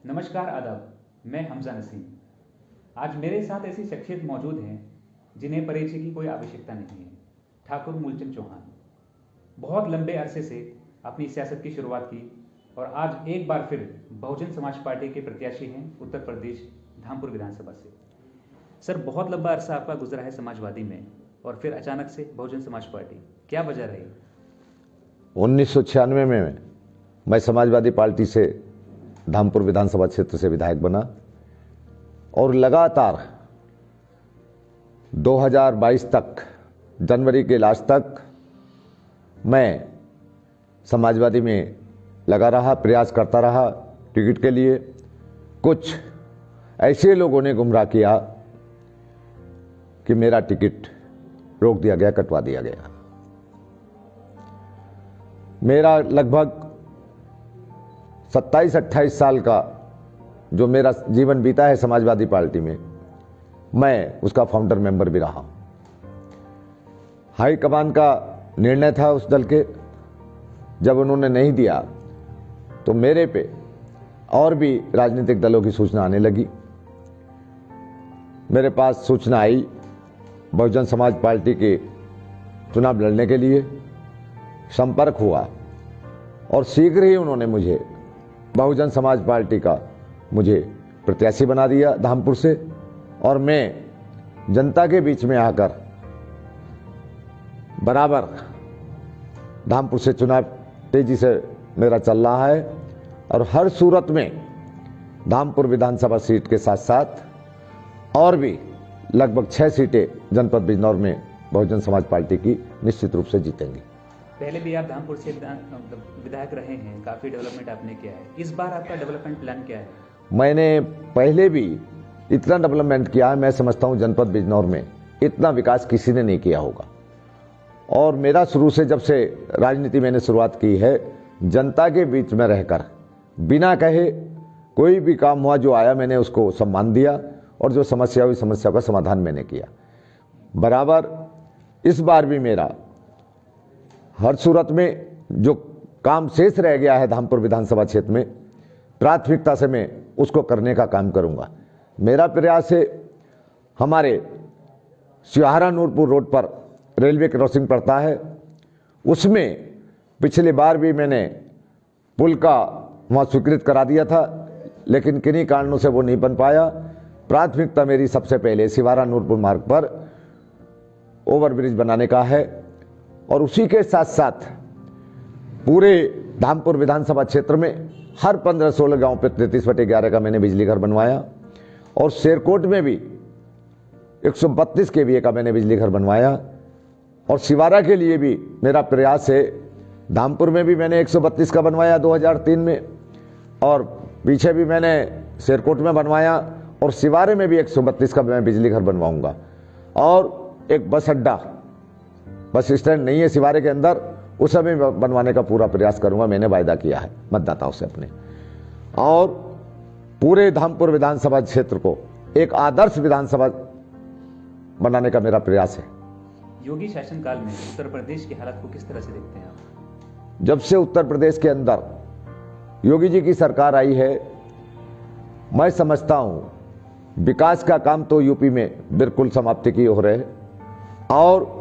नमस्कार आदाब, मैं हमजा नसीम। आज मेरे साथ ऐसी शख्सियत मौजूद हैं जिन्हें परिचय की कोई आवश्यकता नहीं है। ठाकुर मूलचंद चौहान बहुत लंबे अरसे से अपनी सियासत की शुरुआत की और आज एक बार फिर बहुजन समाज पार्टी के प्रत्याशी हैं उत्तर प्रदेश धामपुर विधानसभा से। सर, बहुत लंबा अरसा आपका गुजरा है समाजवादी में और फिर अचानक से बहुजन समाज पार्टी, क्या वजह रही? 1996 में मैं समाजवादी पार्टी से धामपुर विधानसभा क्षेत्र से विधायक बना और लगातार 2022 तक, जनवरी के लास्ट तक मैं समाजवादी में लगा रहा, प्रयास करता रहा टिकट के लिए। कुछ ऐसे लोगों ने गुमराह किया कि मेरा टिकट रोक दिया गया, कटवा दिया गया। मेरा लगभग 27-28 साल का जो मेरा जीवन बीता है समाजवादी पार्टी में, मैं उसका फाउंडर मेंबर भी रहा। हाईकमान का निर्णय था उस दल के, जब उन्होंने नहीं दिया तो मेरे पे और भी राजनीतिक दलों की सूचना आने लगी। मेरे पास सूचना आई बहुजन समाज पार्टी के चुनाव लड़ने के लिए, संपर्क हुआ और शीघ्र ही उन्होंने मुझे बहुजन समाज पार्टी का प्रत्याशी बना दिया धामपुर से। और मैं जनता के बीच में आकर बराबर धामपुर से चुनाव तेजी से मेरा चल रहा है और हर सूरत में धामपुर विधानसभा सीट के साथ साथ और भी लगभग 6 सीटें जनपद बिजनौर में बहुजन समाज पार्टी की निश्चित रूप से जीतेंगी। पहले भी आप धामपुर से विधायक रहे हैं, काफ़ी डेवलपमेंट आपने किया है। इस बार आपका डेवलपमेंट प्लान क्या है? मैंने पहले भी इतना डेवलपमेंट किया है, मैं समझता हूं जनपद बिजनौर में इतना विकास किसी ने नहीं किया होगा। और मेरा शुरू से, जब से राजनीति मैंने शुरुआत की है, जनता के बीच में रहकर बिना कहे कोई भी काम हुआ जो आया मैंने उसको सम्मान दिया और जो समस्या हुई समस्या का समाधान मैंने किया बराबर। इस बार भी मेरा हर सूरत में जो काम शेष रह गया है धामपुर विधानसभा क्षेत्र में, प्राथमिकता से मैं उसको करने का काम करूंगा। मेरा प्रयास है, हमारे सिहारा नूरपुर रोड पर रेलवे क्रॉसिंग पड़ता है, उसमें पिछली बार भी मैंने पुल का वहाँ स्वीकृत करा दिया था, लेकिन किन्हीं कारणों से वो नहीं बन पाया। प्राथमिकता मेरी सबसे पहले सिहारा नूरपुर मार्ग पर ओवरब्रिज बनाने का है और उसी के साथ साथ पूरे धामपुर विधानसभा क्षेत्र में हर 15-16 गांव पे 33/11 का मैंने बिजली घर बनवाया और शेरकोट में भी 132 kVA का मैंने बिजली घर बनवाया। और सिवारा के लिए भी मेरा प्रयास है, धामपुर में भी मैंने 132 का बनवाया 2003 में और पीछे भी मैंने शेरकोट में बनवाया और सिवारे में भी 132 का मैं बिजली घर बनवाऊंगा। और एक बस अड्डा, बस स्टैंड नहीं है सिवारे के अंदर, उस समय बनवाने का पूरा प्रयास करूंगा, मैंने वायदा किया है मतदाताओं से अपने। और पूरे धामपुर विधानसभा क्षेत्र को एक आदर्श विधानसभा बनाने का मेरा प्रयास है। योगी शासनकाल में उत्तर प्रदेश की हालत को किस तरह से देखते हैं आप? जब से उत्तर प्रदेश के अंदर योगी जी की सरकार आई है, मैं समझता हूं विकास का काम तो यूपी में बिल्कुल समाप्ति की हो रहे हैं और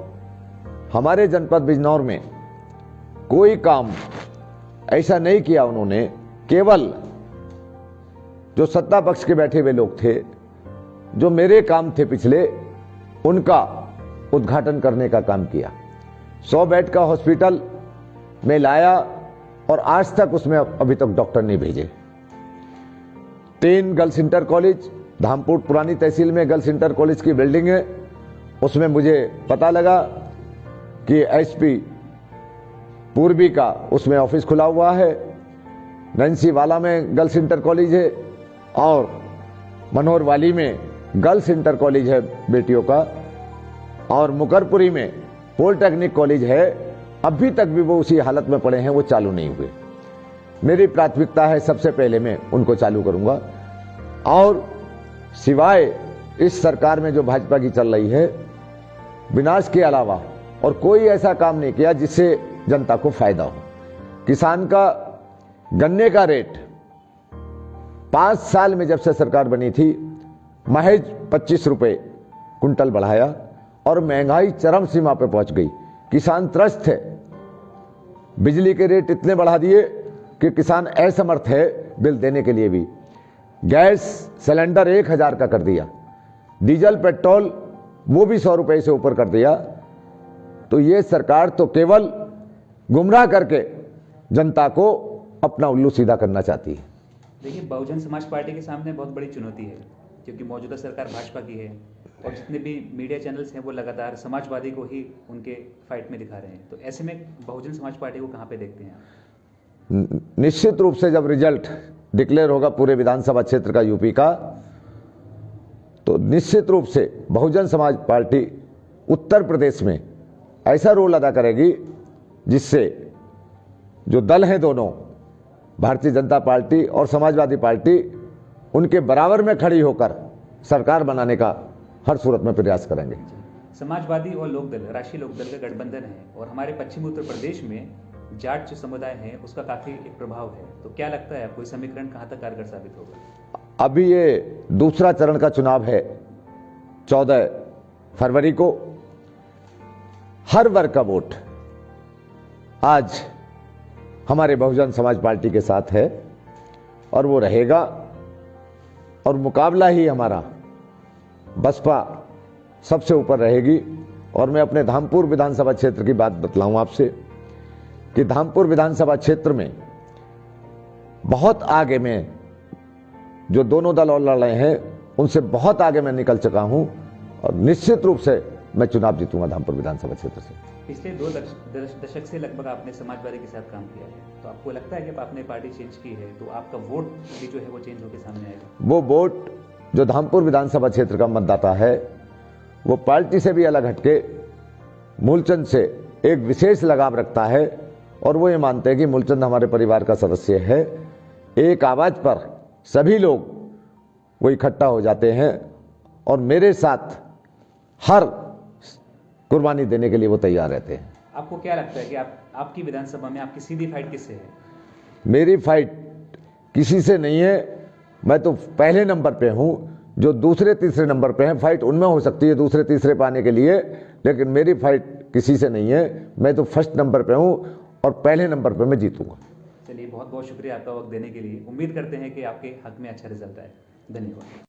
हमारे जनपद बिजनौर में कोई काम ऐसा नहीं किया उन्होंने। केवल जो सत्ता पक्ष के बैठे हुए लोग थे, जो मेरे काम थे पिछले, उनका उद्घाटन करने का काम किया। 100 बेड का हॉस्पिटल में लाया और आज तक उसमें अभी तक डॉक्टर नहीं भेजे। 3 गर्ल्स इंटर कॉलेज, धामपुर पुरानी तहसील में गर्ल्स इंटर कॉलेज की बिल्डिंग है, उसमें मुझे पता लगा कि एसपी पूर्वी का उसमें ऑफिस खुला हुआ है। नंसीवाला में गर्ल्स इंटर कॉलेज है और मनोहरवाली में गर्ल्स इंटर कॉलेज है बेटियों का और मुकरपुरी में पॉलिटेक्निक कॉलेज है। अभी तक भी वो उसी हालत में पड़े हैं, वो चालू नहीं हुए। मेरी प्राथमिकता है, सबसे पहले मैं उनको चालू करूंगा। और सिवाय इस सरकार में जो भाजपा की चल रही है, विनाश के अलावा और कोई ऐसा काम नहीं किया जिससे जनता को फायदा हो। किसान का गन्ने का रेट 5 साल में जब से सरकार बनी थी महज 25 रुपए कुंटल बढ़ाया और महंगाई चरम सीमा पर पहुंच गई। किसान त्रस्त है, बिजली के रेट इतने बढ़ा दिए कि किसान असमर्थ है बिल देने के लिए भी। गैस सिलेंडर 1000 का कर दिया, डीजल पेट्रोल वो भी 100 रुपए से ऊपर कर दिया। तो ये सरकार तो केवल गुमराह करके जनता को अपना उल्लू सीधा करना चाहती है। देखिए, बहुजन समाज पार्टी के सामने बहुत बड़ी चुनौती है, क्योंकि मौजूदा सरकार भाजपा की है और जितने भी मीडिया चैनल्स हैं वो लगातार समाजवादी को ही उनके फाइट में दिखा रहे हैं। तो ऐसे में बहुजन समाज पार्टी को कहाँ पे देखते हैं आप? निश्चित रूप से जब रिजल्ट डिक्लेयर होगा पूरे विधानसभा क्षेत्र का यूपी का, तो निश्चित रूप से बहुजन समाज पार्टी उत्तर प्रदेश में ऐसा रोल अदा करेगी जिससे जो दल हैं दोनों, भारतीय जनता पार्टी और समाजवादी पार्टी, उनके बराबर में खड़ी होकर सरकार बनाने का हर सूरत में प्रयास करेंगे। समाजवादी और लोकदल, राष्ट्रीय लोकदल का गठबंधन है और हमारे पश्चिमी उत्तर प्रदेश में जाट जो समुदाय है उसका काफी एक प्रभाव है। तो क्या लगता है आपको, समीकरण कहां तक कारगर साबित होगा? अभी ये दूसरा चरण का चुनाव है 14 फरवरी को। हर वर्ग का वोट आज हमारे बहुजन समाज पार्टी के साथ है और वो रहेगा, और मुकाबला ही हमारा बसपा सबसे ऊपर रहेगी। और मैं अपने धामपुर विधानसभा क्षेत्र की बात बतलाऊं आपसे कि धामपुर विधानसभा क्षेत्र में बहुत आगे में जो दोनों दल और लड़ रहे हैं उनसे बहुत आगे मैं निकल चुका हूं और निश्चित रूप से मैं चुनाव जीतूंगा धामपुर विधानसभा क्षेत्र से। पिछले 2 दशक से लगभग आपने समाजवादी के साथ काम किया है, तो आपको लगता है कि अब आपने पार्टी चेंज की है तो आपका वोट भी जो है वो चेंज होकर सामने आएगा? वो वोट जो धामपुर विधानसभा क्षेत्र का मतदाता है वो पार्टी से भी अलग हटके मूलचंद से एक विशेष लगाव रखता है और वो ये मानते हैं कि मूलचंद हमारे परिवार का सदस्य है। एक आवाज पर सभी लोग वो इकट्ठा हो जाते हैं और मेरे साथ हर कुर्बानी देने के लिए वो तैयार रहते हैं। आपको क्या लगता है कि आपकी विधानसभा में आपकी सीधी फाइट किससे है? मेरी फाइट किसी से नहीं है, मैं तो पहले नंबर पे हूं। जो दूसरे तीसरे नंबर पे हैं, फाइट उनमें हो सकती है दूसरे तीसरे पाने के लिए, लेकिन मेरी फाइट किसी से नहीं है। मैं तो फर्स्ट नंबर पे हूं और पहले नंबर पे मैं जीतूंगा। चलिए, बहुत बहुत शुक्रिया आपका वक्त देने के लिए। उम्मीद करते हैं कि आपके हक में अच्छा रिजल्ट आए। धन्यवाद।